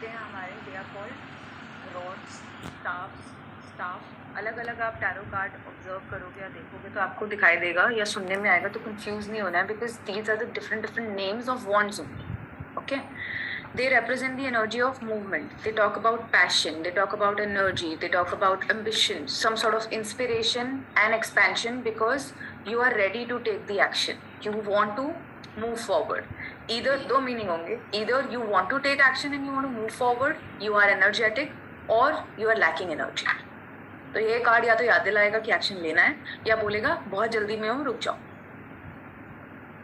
होते हैं हमारे, they are called rods, staff. अलग अलग आप टैरो कार्ड ऑब्जर्व करोगे या देखोगे तो आपको दिखाई देगा या सुनने में आएगा, तो कंफ्यूज नहीं होना है, because these are the different names of wands only. Okay, they represent the energy of movement. They talk about passion, they talk about energy, they talk about ambition, some sort of inspiration and expansion, because you are ready to take the action, you want to move forward. Either दो meaning होंगे, either you want to take action and you want to move forward, you are energetic, or you are lacking energy. तो ये card या तो याद दिलाएगा कि action लेना है, या बोलेगा बहुत जल्दी में हो, रुक जाओ.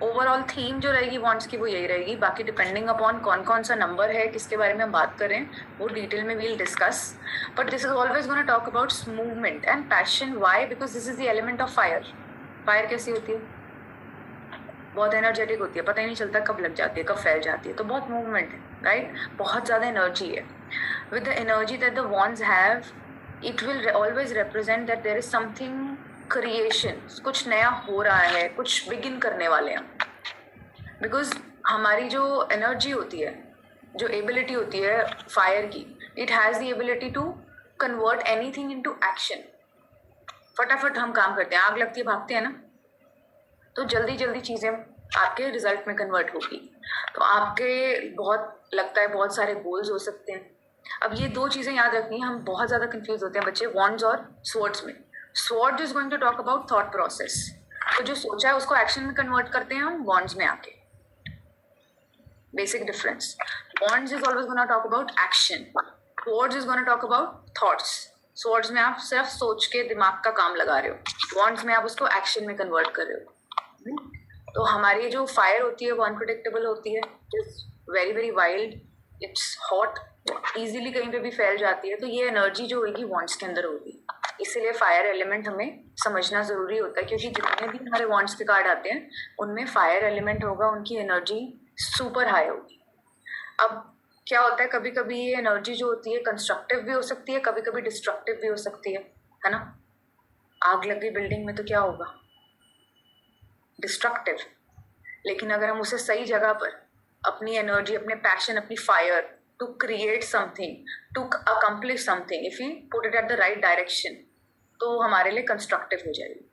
ओवरऑल थीम जो रहेगी वॉन्ट्स की वो यही रहेगी. बाकी डिपेंडिंग अपॉन कौन कौन सा नंबर है, किसके बारे में हम बात करें, वो डिटेल में we'll discuss. But this is always gonna talk about movement and passion. Why? Because this is the element of fire. Fire कैसी होती है? बहुत एनर्जेटिक होती है, पता ही नहीं चलता कब लग जाती है, कब फैल जाती है. तो बहुत मूवमेंट है, राइट? बहुत ज़्यादा एनर्जी है. With the energy that the wands have, it will always represent that there is something creation, कुछ नया हो रहा है, कुछ बिगिन करने वाले हैं. बिकॉज हमारी जो एनर्जी होती है, जो एबिलिटी होती है फायर की, it has the ability to convert anything into action. फटाफट हम काम करते हैं, आग लगती है भागते हैं ना, तो जल्दी जल्दी चीज़ें आपके रिजल्ट में कन्वर्ट होगी. तो आपके बहुत लगता है बहुत सारे गोल्स हो सकते हैं. अब ये दो चीज़ें याद रखनी है, हम बहुत ज़्यादा कंफ्यूज होते हैं बच्चे वॉन्ड्स और स्वॉर्ड्स में. Sword is going to talk about thought process. तो जो सोचा है उसको एक्शन में कन्वर्ट करते हैं हम वॉन्ड्स में आके. Basic difference. Wands is always gonna talk about action, swords is gonna talk about thoughts. Swords में आप सिर्फ सोच के दिमाग का काम लगा रहे हो, वॉन्ड्स में आप उसको एक्शन में कन्वर्ट कर रहे हो. तो हमारी जो फायर होती है वो अनप्रिडिक्टेबल होती है, it's very very wild, it's hot, easily कहीं पे भी फैल जाती है. तो ये एनर्जी जो होगी वॉन्ड्स के अंदर होगी. इसीलिए फायर एलिमेंट हमें समझना ज़रूरी होता है, क्योंकि जितने भी हमारे वॉन्ड्स के कार्ड आते हैं उनमें फायर एलिमेंट होगा, उनकी एनर्जी सुपर हाई होगी. अब क्या होता है, कभी कभी ये एनर्जी जो होती है कंस्ट्रक्टिव भी हो सकती है, कभी कभी डिस्ट्रक्टिव भी हो सकती है ना? आग लग गई बिल्डिंग में तो क्या होगा? डिस्ट्रक्टिव. लेकिन अगर हम उसे सही जगह पर अपनी एनर्जी, अपने पैशन, अपनी fire to create something, to accomplish something, if you put it at the right direction, तो हमारे लिए कंस्ट्रक्टिव हो जाएगी.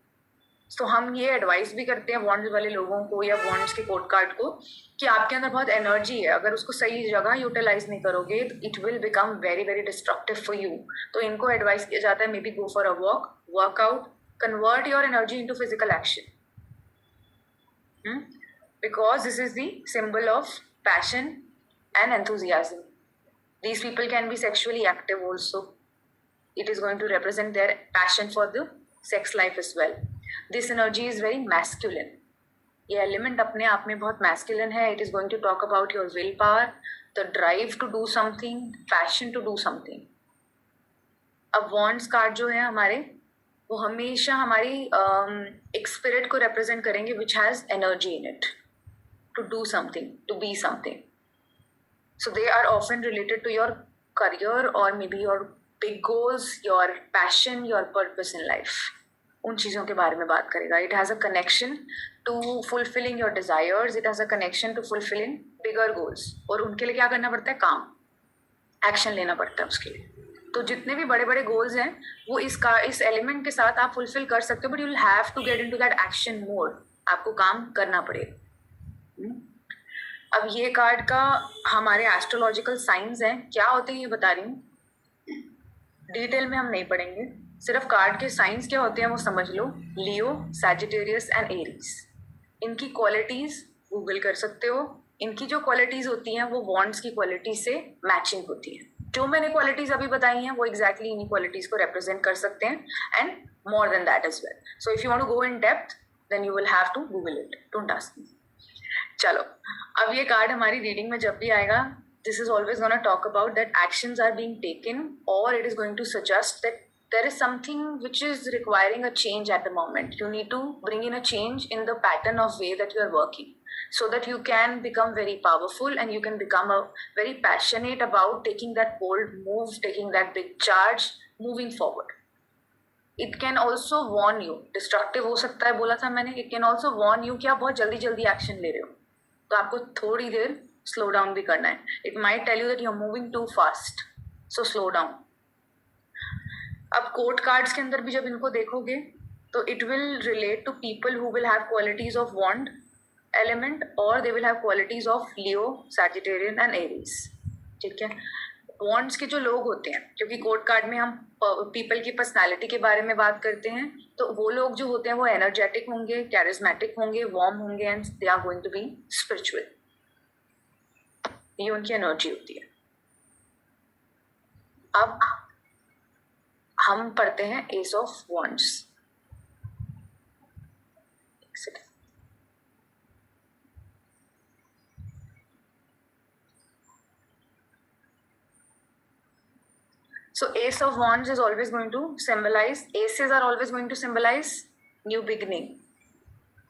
तो हम ये एडवाइस भी करते हैं वॉन्ड्स वाले लोगों को या वॉन्ड्स के कोड कार्ड को, कि आपके अंदर बहुत एनर्जी है, अगर उसको सही जगह यूटिलाइज नहीं करोगे तो it will become very very destructive for you. तो इनको एडवाइस किया जाता है, may be go for a walk, workout, convert your energy into physical action. Because this is the symbol of passion and enthusiasm. These people can be sexually active also. It is going to represent their passion for the sex life as well. This energy is very masculine. ये element अपने आप में बहुत masculine है. It is going to talk about your willpower, the drive to do something, passion to do something. अब wands card जो है हमारे, वो हमेशा हमारी एक स्पिरिट को रिप्रेजेंट करेंगे which has energy in it to do something, to be something. So they are often related to your career और may be your big goals, your passion, your purpose in life. उन चीज़ों के बारे में बात करेगा. It has a connection to fulfilling your desires, it has a connection to fulfilling bigger goals. और उनके लिए क्या करना पड़ता है? काम, एक्शन लेना पड़ता है उसके लिए. तो जितने भी बड़े बड़े गोल्स हैं वो इस एलिमेंट के साथ आप फुलफिल कर सकते हो, but you will have to get into that action mode. आपको काम करना पड़ेगा. अब ये कार्ड का हमारे एस्ट्रोलॉजिकल साइंस हैं, क्या होते हैं ये बता रही हूँ, डिटेल में हम नहीं पढ़ेंगे. सिर्फ कार्ड के साइंस क्या होते हैं वो समझ लो. लियो, सैजिटेरियस एंड एरीज. इनकी क्वालिटीज गूगल कर सकते हो. इनकी जो क्वालिटीज होती हैं वो वॉन्ड्स की क्वालिटी से मैचिंग होती है. जो मैंने क्वालिटीज अभी बताई हैं वो एग्जैक्टली इन्हीं क्वालिटीज को रिप्रेजेंट कर सकते हैं, and more than that as well. So if you want to go in depth then you will have to Google it, don't ask me. चलो, अब ये कार्ड हमारी रीडिंग में जब भी आएगा, this is always gonna talk about that actions are being taken, और it is going to suggest that there is something which is requiring a change at the moment. You need to bring in a change in the pattern of way that you are working, so that you can become very powerful and you can become very passionate about taking that bold move, taking that big charge, moving forward. It can also warn you, destructive हो सकता है बोला था मैंने. It can also warn you कि आप बहुत जल्दी जल्दी एक्शन ले रहे हो, तो आपको थोड़ी देर स्लो डाउन भी करना है. It might tell you that you are moving too fast, so slow down. अब कोर्ट कार्ड्स के अंदर भी जब इनको देखोगे तो it will relate to people who will have qualities of wand element और they will have qualities of Leo, Sagittarian and Aries. ठीक है. वॉन्ड्स के जो लोग होते हैं, क्योंकि कोर्ट कार्ड में हम पीपल की पर्सनालिटी के बारे में बात करते हैं, तो वो लोग जो होते हैं वो एनर्जेटिक होंगे, कैरिज्मेटिक होंगे, वार्म होंगे and they are going to be spiritual. ये उनकी एनर्जी होती है. अब हम पढ़ते हैं ace of wands. So Ace of Wands is always going to symbolize, aces are always going to symbolize new beginning,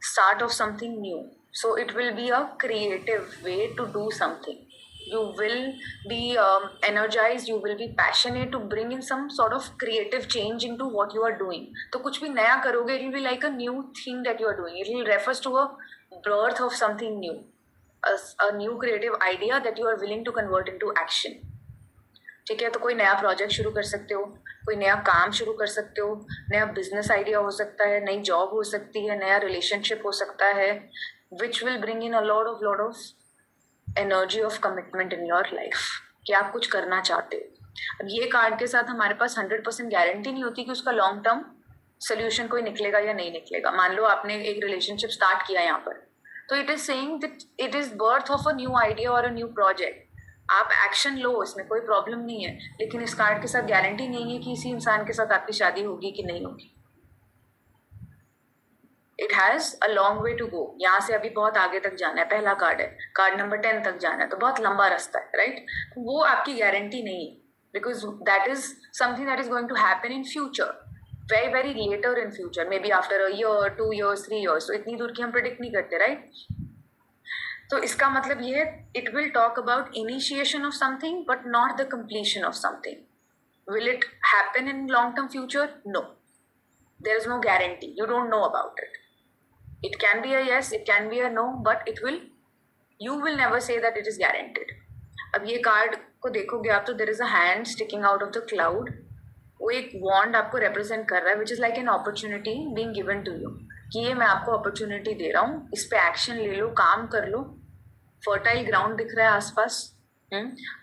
start of something new. So it will be a creative way to do something. You will be energized, you will be passionate to bring in some sort of creative change into what you are doing. तो कुछ भी नया करोगे, it will be like a new thing that you are doing. It will refers to a birth of something new, a new creative idea that you are willing to convert into action. ठीक है. तो कोई नया project शुरू कर सकते हो, कोई नया काम शुरू कर सकते हो, नया बिजनेस आइडिया हो सकता है, नई जॉब हो सकती है, नया रिलेशनशिप हो सकता है, which will bring in a lot of energy of commitment in your life कि आप कुछ करना चाहते हो. अब ये कार्ड के साथ हमारे पास 100% गारंटी नहीं होती कि उसका लॉन्ग टर्म सोल्यूशन कोई निकलेगा या नहीं निकलेगा. मान लो आपने एक रिलेशनशिप स्टार्ट किया यहाँ पर, तो it is saying that it is birth of a new idea और अ न्यू प्रोजेक्ट. आप एक्शन लो, इसमें कोई प्रॉब्लम नहीं है, लेकिन इस कार्ड के साथ गारंटी नहीं है कि इसी इंसान के साथ आपकी शादी होगी कि नहीं होगी. It has a long way to go. यहाँ से अभी बहुत आगे तक जाना है. पहला कार्ड है, कार्ड नंबर 10 तक जाना है, तो बहुत लंबा रास्ता है, राइट. वो आपकी गारंटी नहीं है, because that is something that is going to happen in future, very very later in future, maybe after a year, 2 years, 3 years. तो इतनी दूर की हम प्रिडिक्ट नहीं करते, राइट. तो इसका मतलब ये है, it will talk about initiation of something but not the completion of something. Will it happen in long term future? No, there is no guarantee. You don't know about it. It can be a yes, it can be a no, but it will, you will never say that it is guaranteed. अब ये card को देखोगे आप तो there is a hand sticking out of the cloud. वो एक wand आपको represent कर रहा है, which is like an opportunity being given to you, कि ये मैं आपको अपॉर्चुनिटी दे रहा हूँ, इस पे एक्शन ले लो, काम कर लो. फर्टाइल ग्राउंड दिख रहा है आसपास.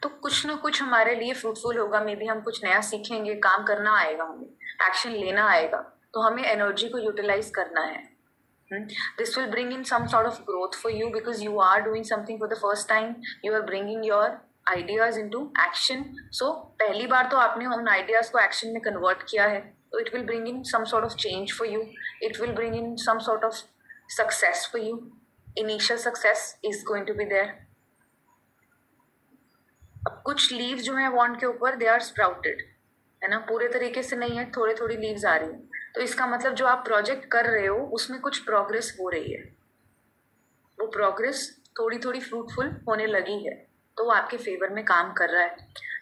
तो कुछ ना कुछ हमारे लिए फ्रूटफुल होगा. मे बी हम कुछ नया सीखेंगे, काम करना आएगा, हमें एक्शन लेना आएगा, तो हमें एनर्जी को यूटिलाइज करना है. This will bring in some sort of growth for you, because you are doing something for the first time. You are bringing your ideas into action. So पहली बार तो आपने उन आइडियाज को एक्शन में कन्वर्ट किया है, तो it will bring in some sort of change for you. It will bring in some sort of success for you. Initial success is going to be there. अब कुछ लीव्स जो हैं वॉन्ड के ऊपर, दे आर स्प्राउटेड, है ना, पूरे तरीके से नहीं है, थोड़ी थोड़ी लीव्स आ रही हैं. तो इसका मतलब जो आप प्रोजेक्ट कर रहे हो उसमें कुछ प्रोग्रेस हो रही है. वो प्रोग्रेस थोड़ी थोड़ी फ्रूटफुल होने लगी है, तो वो आपके फेवर में काम कर रहा है.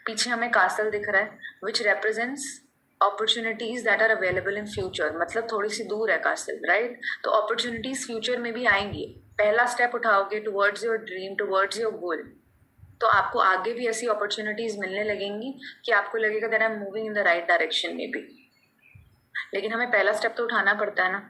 पीछे हमें कासल दिख रहा है, which represents opportunities that are available in future. मतलब थोड़ी सी दूर है कासल, राइट. तो अपॉर्चुनिटीज फ्यूचर में भी आएंगी. पहला स्टेप उठाओगे towards your dream, towards your goal, तो आपको आगे भी ऐसी अपॉर्चुनिटीज मिलने लगेंगी कि आपको लगेगा that I am moving in the right direction में भी. लेकिन हमें पहला स्टेप तो उठाना पड़ता है ना.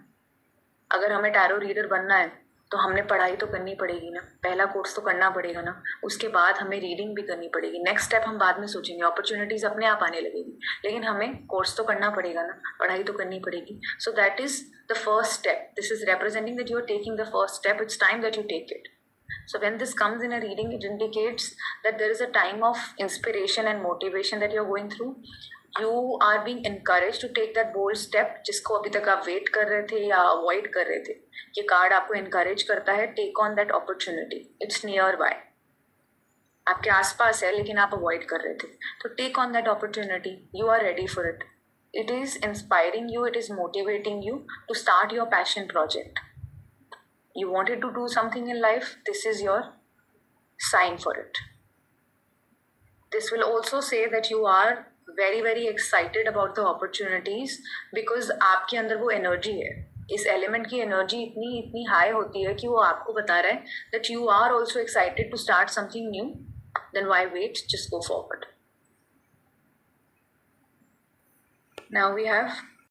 अगर हमें टैरो रीडर बनना है तो हमने पढ़ाई तो करनी पड़ेगी ना, पहला कोर्स तो करना पड़ेगा ना, उसके बाद हमें रीडिंग भी करनी पड़ेगी. नेक्स्ट स्टेप हम बाद में सोचेंगे, अपॉर्चुनिटीज अपने आप आने लगेगी, लेकिन हमें कोर्स तो करना पड़ेगा ना, पढ़ाई तो करनी पड़ेगी. So that is the first step. This is representing that you are taking the first step. It's time that you take it. So when this comes in a reading, it indicates that there is a time of inspiration and motivation that you're going through. You are being encouraged to take that bold step जिसको अभी तक आप wait कर रहे थे या avoid कर रहे थे. ये कार्ड आपको encourage करता है, take on that opportunity. It's nearby. आपके आसपास है लेकिन आप अवॉइड कर रहे थे, तो take on that opportunity. You are ready for it. It is inspiring you, it is motivating you to start your passion project. You wanted to do something in life, this is your sign for it. This will also say that you are very very excited about the opportunities because आपके अंदर वो energy है. इस element की energy इतनी इतनी high होती है कि वो आपको बता रहा है that you are also excited to start something new, then why wait, just go forward. Now we have